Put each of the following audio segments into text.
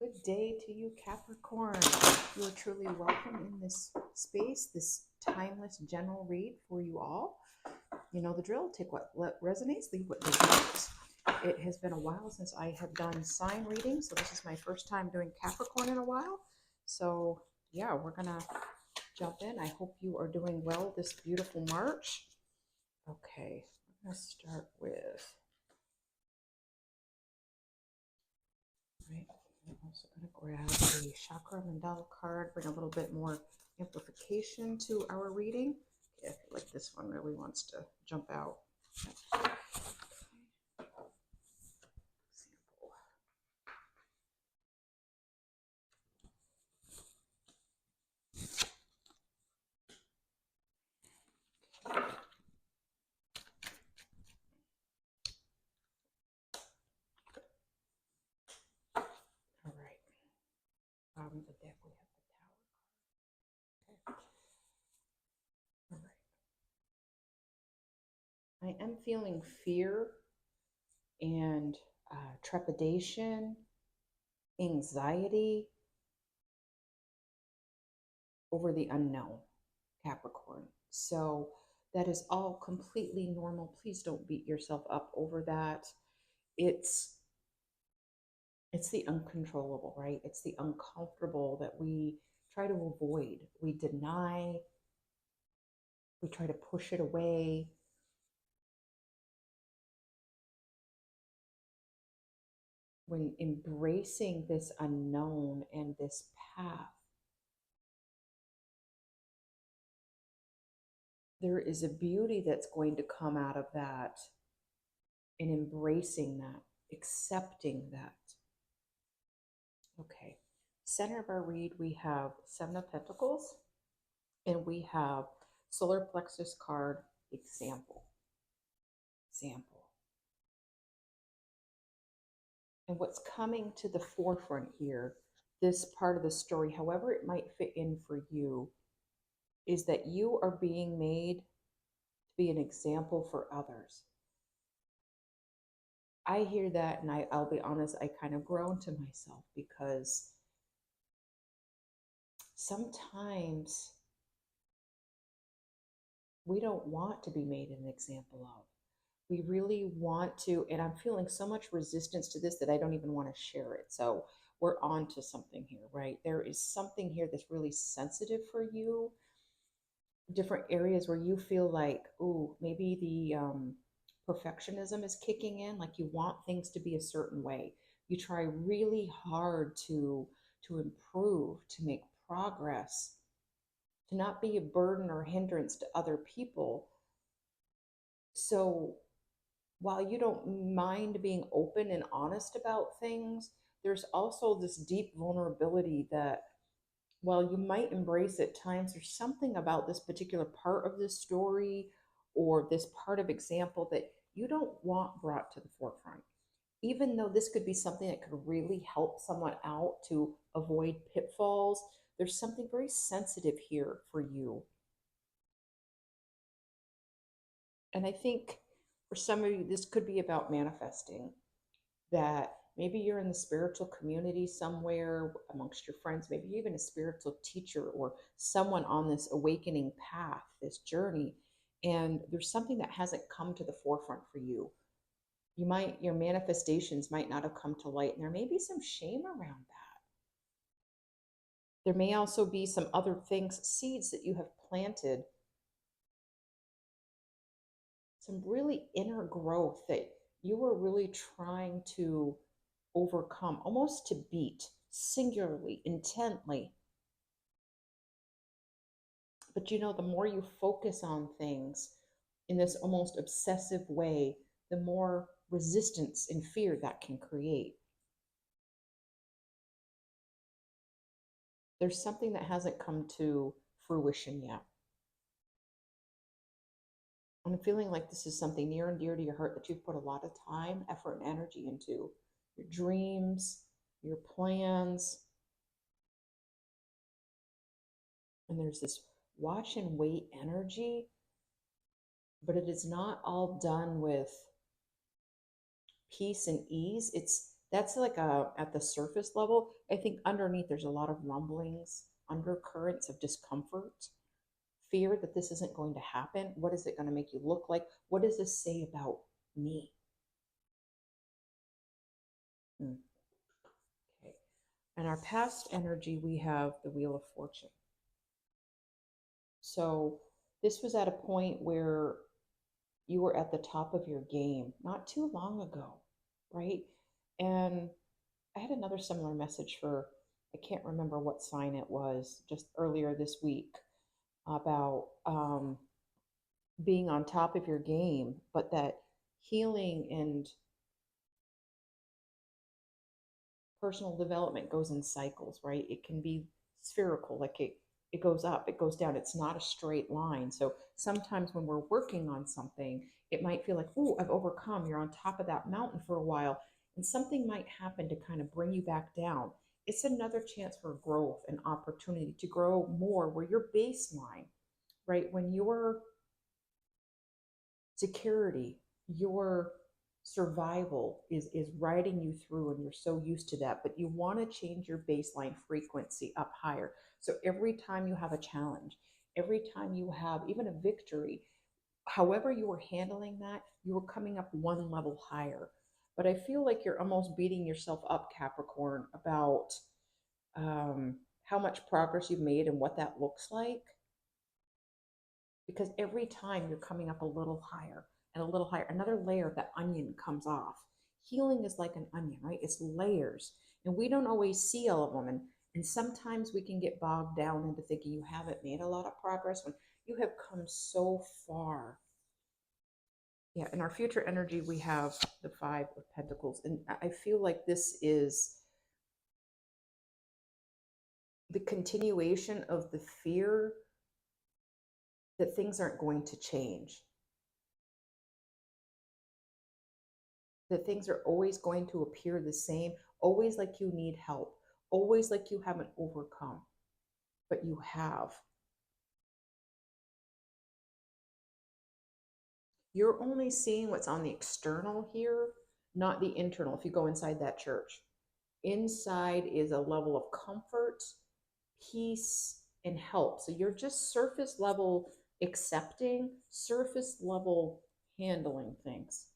Good day to you, Capricorn. You are truly welcome in this space, this timeless general read for you all. You know the drill. Take what resonates, leave what does not. It has been a while since I have done sign reading, so this is my first time doing Capricorn in a while. So, yeah, we're going to jump in. I hope you are doing well this beautiful March. Okay, I'm going to start with, right, I'm also going to grab a chakra mandala card, bring a little bit more amplification to our reading. Okay, I feel like this one really wants to jump out. Sample. All right. Bottom of the deck, we have the Tower. Okay. All right. I am feeling fear and trepidation, anxiety over the unknown, Capricorn. So that is all completely normal. Please don't beat yourself up over that. It's it's the uncontrollable, right? It's the uncomfortable that we try to avoid. We deny, we try to push it away. When embracing this unknown and this path, there is a beauty that's going to come out of that, and embracing that, accepting that. Okay, center of our read, we have Seven of Pentacles, and we have Solar Plexus card, example. And what's coming to the forefront here, this part of the story, however it might fit in for you, is that you are being made to be an example for others. I hear that, and I'll be honest, I kind of groan to myself, because sometimes we don't want to be made an example of. We really want to, and I'm feeling so much resistance to this that I don't even want to share it. So we're on to something here, right? There is something here that's really sensitive for you, different areas where you feel like, oh, maybe the perfectionism is kicking in, like you want things to be a certain way. You try really hard to improve, to make progress, to not be a burden or hindrance to other people. So while you don't mind being open and honest about things, there's also this deep vulnerability that, while you might embrace at times, there's something about this particular part of this story or this part of example that you don't want brought to the forefront. Even though this could be something that could really help someone out to avoid pitfalls, there's something very sensitive here for you. And I think for some of you, this could be about manifesting, that maybe you're in the spiritual community somewhere amongst your friends, maybe even a spiritual teacher or someone on this awakening path, this journey, and there's something that hasn't come to the forefront for you. Your manifestations might not have come to light, and there may be some shame around that. There may also be some other things, seeds that you have planted, some really inner growth that you were really trying to overcome, almost to beat singularly, intently. But the more you focus on things in this almost obsessive way, the more resistance and fear that can create. There's something that hasn't come to fruition yet. I'm feeling like this is something near and dear to your heart that you've put a lot of time, effort, and energy into. Your dreams, your plans. And there's this watch and wait energy, but it is not all done with peace and ease. That's like at the surface level. I think underneath there's a lot of rumblings, undercurrents of discomfort, fear that this isn't going to happen. What is it going to make you look like? What does this say about me? Hmm, okay. And our past energy, we have the Wheel of Fortune. So this was at a point where you were at the top of your game not too long ago, right? And I had another similar message for, I can't remember what sign it was, just earlier this week about being on top of your game, but that healing and personal development goes in cycles, right? It can be spherical, like it goes up, it goes down. It's not a straight line. So sometimes when we're working on something, it might feel like, oh, I've overcome. You're on top of that mountain for a while, and something might happen to kind of bring you back down. It's another chance for growth and opportunity to grow more where your baseline, right? When your security, your survival is riding you through and you're so used to that, but you want to change your baseline frequency up higher. So every time you have a challenge, every time you have even a victory, however you were handling that, you were coming up one level higher. But I feel like you're almost beating yourself up, Capricorn, about how much progress you've made and what that looks like, because every time you're coming up a little higher and a little higher, another layer of that onion comes off. Healing is like an onion, right? It's layers, and we don't always see all of them. And sometimes we can get bogged down into thinking you haven't made a lot of progress when you have come so far. Yeah, in our future energy, we have the Five of Pentacles. And I feel like this is the continuation of the fear that things aren't going to change, that things are always going to appear the same, always like you need help, always like you haven't overcome, but you have. You're only seeing what's on the external here, not the internal. If you go inside that church, inside is a level of comfort, peace, and help. So you're just surface level accepting, surface level handling things.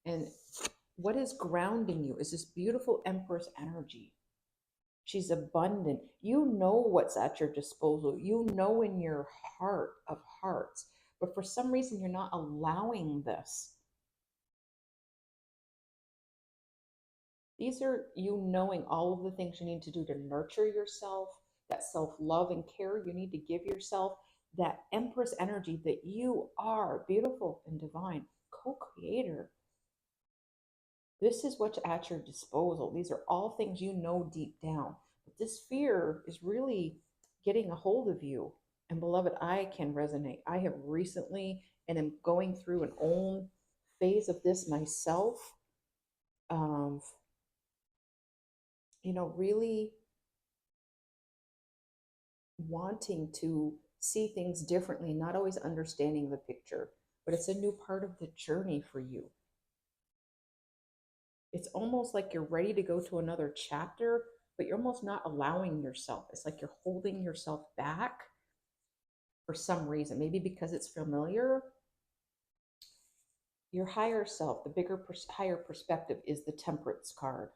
And what is grounding you is this beautiful Empress energy. She's abundant. You know what's at your disposal. You know in your heart of hearts. But for some reason, you're not allowing this. These are you knowing all of the things you need to do to nurture yourself, that self love and care you need to give yourself, that Empress energy that you are beautiful and divine, co creator. This is what's at your disposal. These are all things you know deep down. But this fear is really getting a hold of you. And beloved, I can resonate. I have recently and am going through an own phase of this myself. Um, really wanting to see things differently, not always understanding the picture, but it's a new part of the journey for you. It's almost like you're ready to go to another chapter, but you're almost not allowing yourself. It's like you're holding yourself back for some reason, maybe because it's familiar. Your higher self, the bigger, higher perspective is the Temperance card.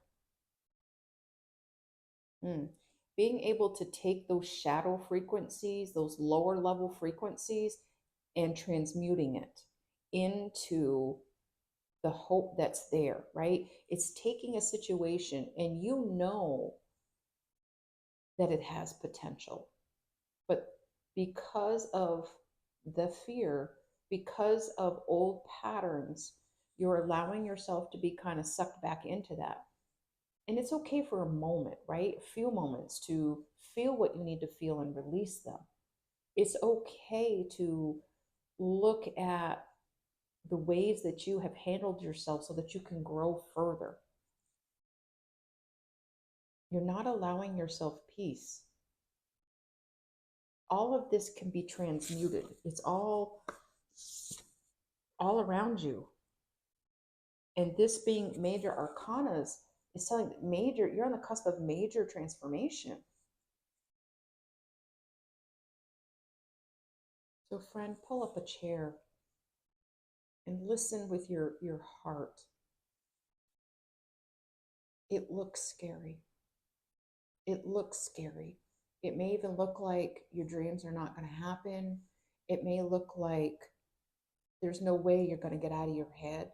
Being able to take those shadow frequencies, those lower level frequencies, and transmuting it into the hope that's there, right? It's taking a situation and you know that it has potential. But because of the fear, because of old patterns, you're allowing yourself to be kind of sucked back into that. And it's okay for a moment, right? A few moments to feel what you need to feel and release them. It's okay to look at the ways that you have handled yourself so that you can grow further. You're not allowing yourself peace. All of this can be transmuted. It's all around you. And this being major arcanas is telling major, you're on the cusp of major transformation. So friend, pull up a chair and listen with your heart. It looks scary. It looks scary. It may even look like your dreams are not going to happen. It may look like there's no way you're going to get out of your head,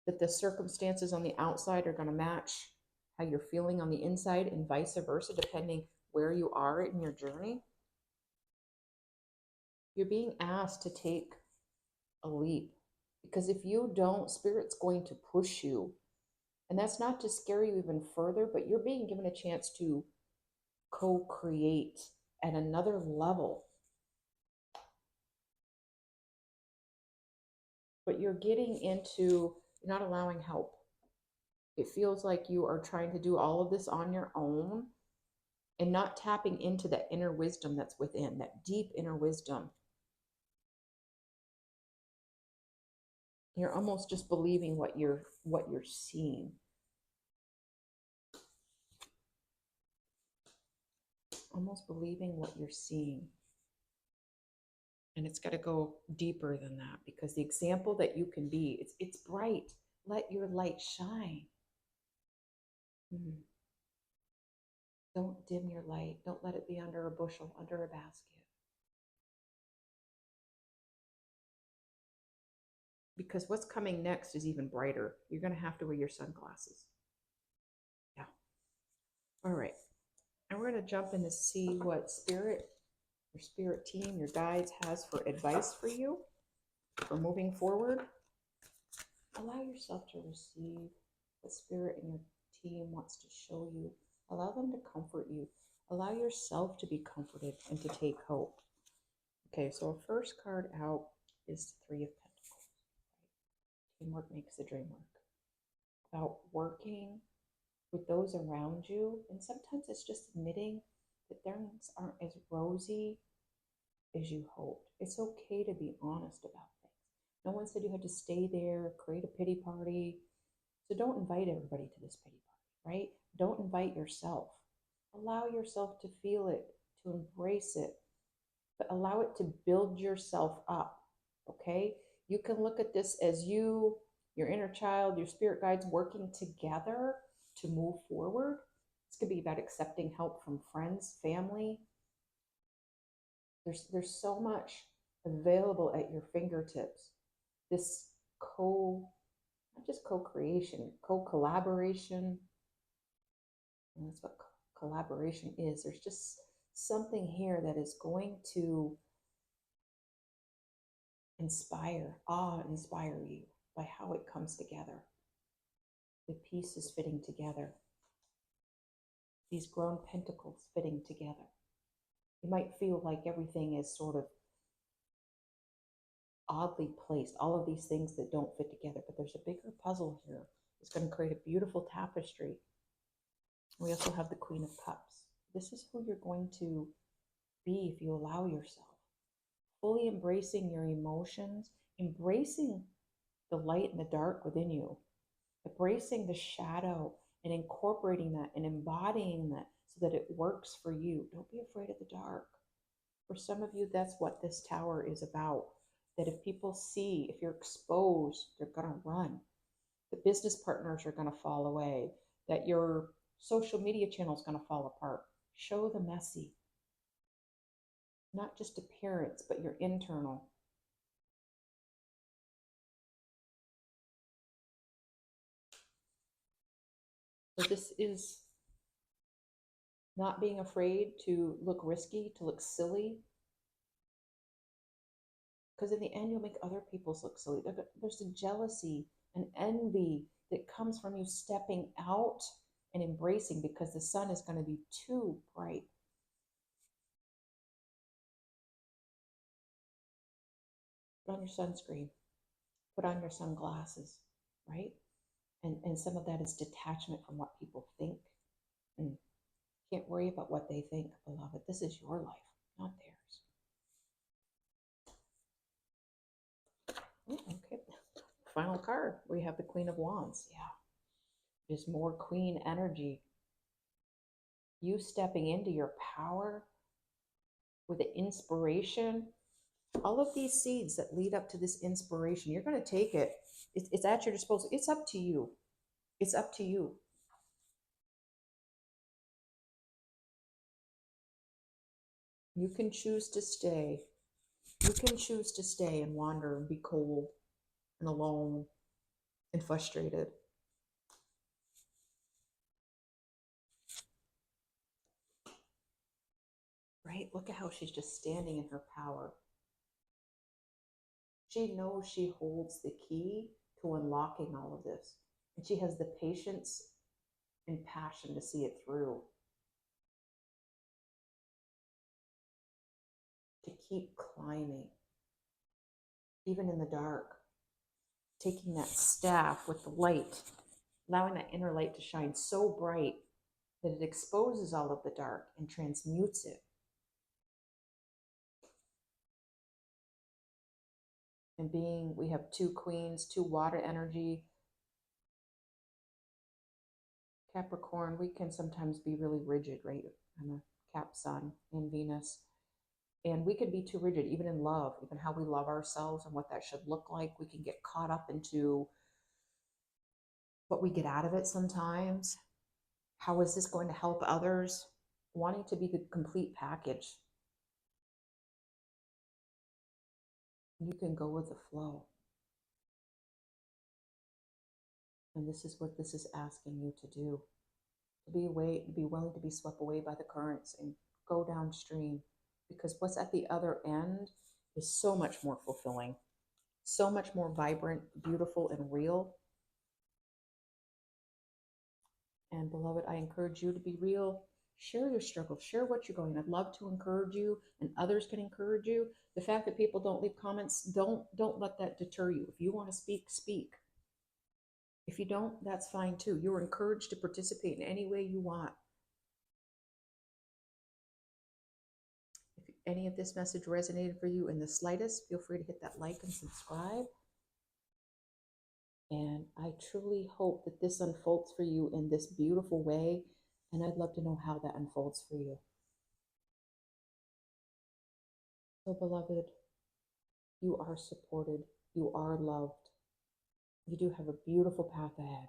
that the circumstances on the outside are going to match how you're feeling on the inside, and vice versa, depending where you are in your journey. You're being asked to take a leap, because if you don't, Spirit's going to push you. And that's not to scare you even further, but you're being given a chance to co-create at another level. But you're getting into, you're not allowing help. It feels like you are trying to do all of this on your own and not tapping into that inner wisdom that's within, that deep inner wisdom. You're almost just believing what you're seeing. Almost believing what you're seeing. And it's got to go deeper than that, because the example that you can be, it's bright. Let your light shine. Don't dim your light. Don't let it be under a bushel, under a basket. Because what's coming next is even brighter. You're going to have to wear your sunglasses. Yeah. All right. And we're going to jump in to see what Spirit, your Spirit team, your guides has for advice for you for moving forward. Allow yourself to receive what Spirit and your team wants to show you. Allow them to comfort you. Allow yourself to be comforted and to take hope. Okay, so our first card out is the Three of Pentacles. Teamwork makes the dream work. About working with those around you. And sometimes it's just admitting that things aren't as rosy as you hoped. It's okay to be honest about things. No one said you had to stay there, create a pity party. So don't invite everybody to this pity party, right? Don't invite yourself. Allow yourself to feel it, to embrace it, but allow it to build yourself up, okay? You can look at this as you, your inner child, your spirit guides working together to move forward. This could be about accepting help from friends, family. There's so much available at your fingertips. This not just co-creation, co-collaboration. And that's what collaboration is. There's just something here that is going to inspire you by how it comes together. The pieces fitting together. These grown pentacles fitting together. You might feel like everything is sort of oddly placed, all of these things that don't fit together, but there's a bigger puzzle here. It's going to create a beautiful tapestry. We also have the Queen of Cups. This is who you're going to be if you allow yourself. Fully embracing your emotions, embracing the light and the dark within you, embracing the shadow and incorporating that and embodying that so that it works for you. Don't be afraid of the dark. For some of you, that's what this tower is about. That if people see, if you're exposed, they're going to run. The business partners are going to fall away. That your social media channel is going to fall apart. Show the messy. Not just appearance, but your internal. So this is not being afraid to look risky, to look silly. Because in the end, you'll make other people's look silly. There's a jealousy, an envy that comes from you stepping out and embracing, because the sun is going to be too bright. Put on your sunscreen. Put on your sunglasses, right? And some of that is detachment from what people think. And can't worry about what they think, beloved. This is your life, not theirs. Okay. final card. We have the Queen of Wands. Yeah. There's more queen energy. You stepping into your power with the inspiration. All of these seeds that lead up to this inspiration, you're going to take it. It's at your disposal. It's up to you. It's up to you. You can choose to stay. You can choose to stay and wander and be cold and alone and frustrated. Right? Look at how she's just standing in her power. She knows she holds the key to unlocking all of this. And she has the patience and passion to see it through. To keep climbing, even in the dark. Taking that staff with the light, allowing that inner light to shine so bright that it exposes all of the dark and transmutes it. And we have two queens, two water energy. Capricorn, we can sometimes be really rigid, right? I'm a Cap Sun in Venus. And we could be too rigid, even in love, even how we love ourselves and what that should look like. We can get caught up into what we get out of it sometimes. How is this going to help others? Wanting to be the complete package. You can go with the flow. And this is what this is asking you to do. To be willing to be swept away by the currents and go downstream. Because what's at the other end is so much more fulfilling, so much more vibrant, beautiful, and real. And beloved, I encourage you to be real. Share your struggles. Share what you're going. I'd love to encourage you, and others can encourage you. The fact that people don't leave comments, don't let that deter you. If you want to speak, speak. If you don't, that's fine too. You're encouraged to participate in any way you want. If any of this message resonated for you in the slightest, feel free to hit that like and subscribe. And I truly hope that this unfolds for you in this beautiful way. And I'd love to know how that unfolds for you. So, beloved, you are supported. You are loved. You do have a beautiful path ahead.